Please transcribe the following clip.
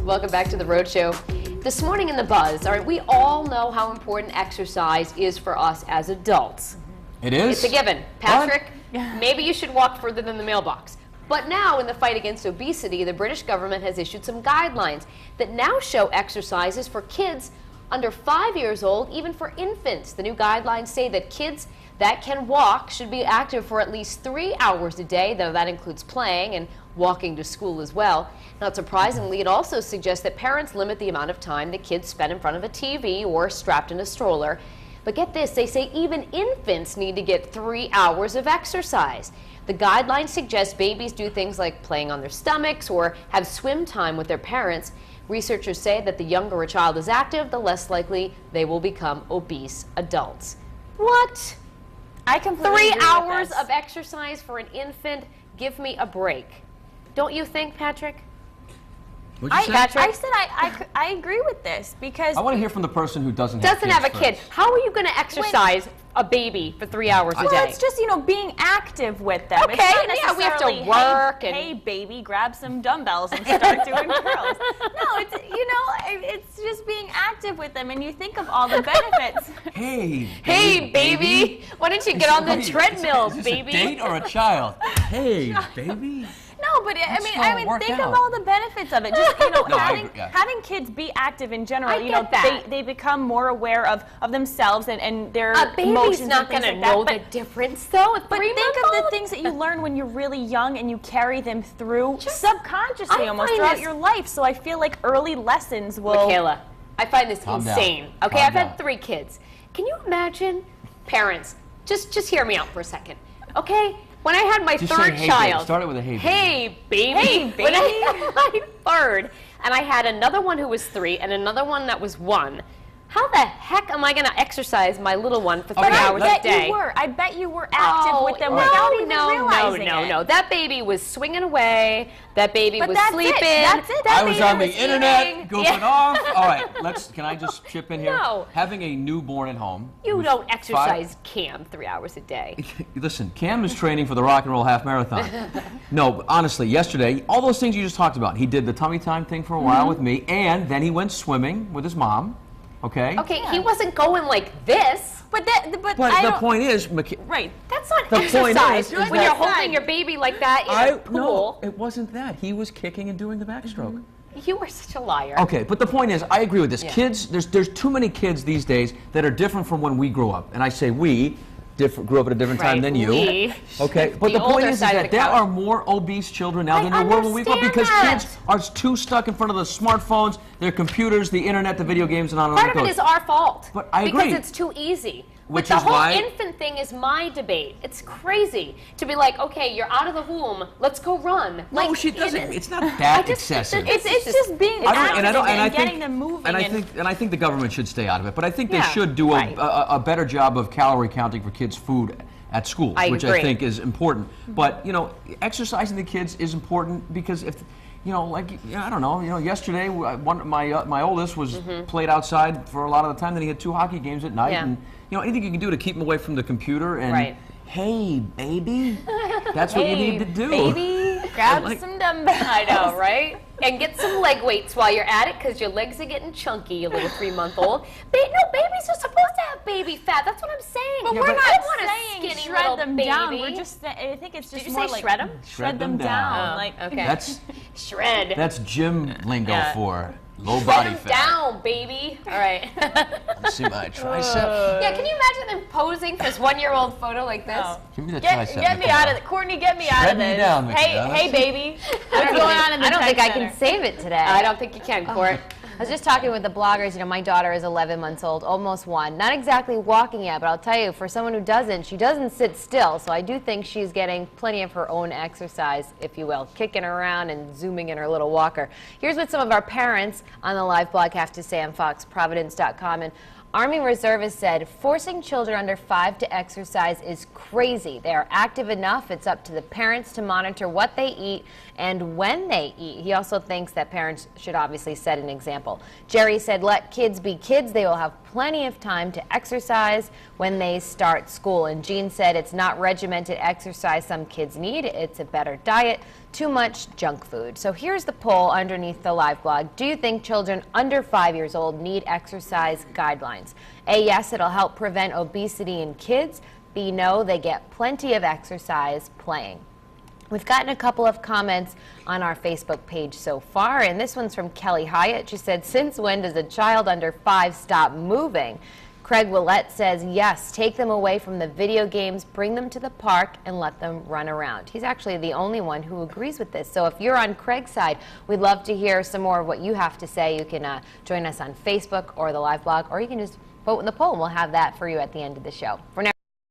Welcome back to the Road Show. This morning in the Buzz, all right, we all know how important exercise is for us as adults. It is? It's a given. Patrick, maybe you should walk further than the mailbox. But now, in the fight against obesity, the British government has issued some guidelines that now show exercises for kids under 5 years old, even for infants. The new guidelines say that kids that can walk should be active for at least 3 hours a day, though that includes playing and walking to school as well. Not surprisingly, it also suggests that parents limit the amount of time that kids spend in front of a TV or strapped in a stroller. But get this, they say even infants need to get 3 hours of exercise. The guidelines suggest babies do things like playing on their stomachs or have swim time with their parents. Researchers say that the younger a child is active, the less likely they will become obese adults. What? I completely 3 agree hours with this. of exercise for an infant? Give me a break. Don't you think, Patrick? What'd you say? Patrick? I said I agree with this because I want to hear from the person who doesn't have have a kids kid. first. How are you going to exercise a baby for 3 hours a well, day? it's just, you know, being active with them. Okay, it's not yeah, we have to necessarily, work hey, and- hey, baby, grab some dumbbells and start doing curls. No, it's, you know, it's just being active with them, and you think of all the benefits. Hey, baby, why don't you get on the Wait, treadmill, is this baby? a date or a child? Hey, baby. No, but I Let's mean, go work think out. of all the benefits of it. Just, you know, No, I having, agree, yeah. having kids be active in general, I you know, get that. they become more aware of themselves and their A baby's emotions not and things going to like know that. the difference, though. But think of the things that you learn when you're really young and you carry them through subconsciously I almost find throughout this- your life. So I feel like early lessons will... Michaela, I find this Calm down. insane. Okay, Calm I've down. had 3 kids. Can you imagine, parents, just hear me out for a second, okay? When I had my Just third say, hey, child, baby. Start it with a hey, baby. Hey, baby. Hey, When I baby. had my third, and I had another one who was 3 and another one that was 1. How the heck am I going to exercise my little one for 3 Okay, hours a day? I bet you were active with them no, without even no, realizing it. no. That baby was swinging away. That baby But was that's it. sleeping. That's it. That I was baby on the was internet, eating. goofing Yeah. off. All right, can I just chip in here? No. Having a newborn at home. You with don't exercise Cam 3 hours a day. Listen, Cam is training for the Rock and Roll Half Marathon. No, but honestly, yesterday, all those things you just talked about, he did the tummy time thing for a while with me, and then he went swimming with his mom. Okay? Okay, he wasn't going like this. But But I the don't... point is, Right. That's not The point exercise. is when that- you're holding your baby like that in a pool. No, it wasn't that. He was kicking and doing the backstroke. You are such a liar. Okay, but the point is, I agree with this. Yeah. Kids, there's too many kids these days that are different from when we grew up. And I say we grew up at a different time Right, than you. we. Okay, but The the point older is side of that the there couch. are more obese children now I than there were when we grew up understand because that. kids are too stuck in front of the smartphones, their computers, the internet, the video games, and on and on Part it of it goes. is our fault. But I because agree. it's too easy. Which but is the whole why- infant thing is my debate. It's crazy to be like, okay, you're out of the womb, let's go run. No, Like, she doesn't. It's not I that just- excessive. It's just being active and getting them moving. And I think the government should stay out of it. But I think they Yeah, should do right. a better job of calorie counting for kids' food at school, I which agree. I think is important. But you know, exercising the kids is important because if you know, like I don't know, you know, yesterday my oldest was played outside for a lot of the time. Then he had 2 hockey games at night, Yeah. and you know, anything you can do to keep him away from the computer and. Right. Hey, baby, that's what you need to do. Baby, grab Like- some dumbbells. I know, right? And get some leg weights while you're at it because your legs are getting chunky, you little 3-month-old. No, babies are supposed to have baby fat. That's what I'm saying. But Yeah, we're but- not I want a saying skinny shred little them baby. down. We're just, I think it's just you more say like shred 'em? Shred them down. Oh, Like, okay. That's Shred. gym lingo Yeah. for low Shred body them fat. down, baby. All right. Let's see my tricep. Yeah, can you imagine them posing for this 1-year-old photo like this? No. Give me the Get tricep. me Michaela. out of it. Courtney, get me out Shred of me this. down, hey, Michaela. hey, baby. What's going on in the I don't think tech I can center? save it today. I don't think you can, Court. I was just talking with the bloggers. You know, my daughter is 11 months old, almost 1. Not exactly walking yet, but I'll tell you, for someone who doesn't, she doesn't sit still. So I do think she's getting plenty of her own exercise, if you will, kicking around and zooming in her little walker. Here's what some of our parents on the live blog have to say on FoxProvidence.com. And Army reservist said, forcing children under 5 to exercise is crazy. They are active enough. It's up to the parents to monitor what they eat and when they eat. He also thinks that parents should obviously set an example. Jerry said, let kids be kids. They will have plenty of time to exercise when they start school. And Jean said, it's not regimented exercise some kids need. It's a better diet. Too much junk food. So here's the poll underneath the live blog. Do you think children under 5 years old need exercise guidelines? A, yes, it'll help prevent obesity in kids. B, no, they get plenty of exercise playing. We've gotten a couple of comments on our Facebook page so far, and this one's from Kelly Hyatt. She said, since when does a child under 5 stop moving? Craig Willett says, yes, take them away from the video games, bring them to the park, and let them run around. He's actually the only one who agrees with this. So if you're on Craig's side, we'd love to hear some more of what you have to say. You can join us on Facebook or the live blog, or you can just vote in the poll, and we'll have that for you at the end of the show. For now.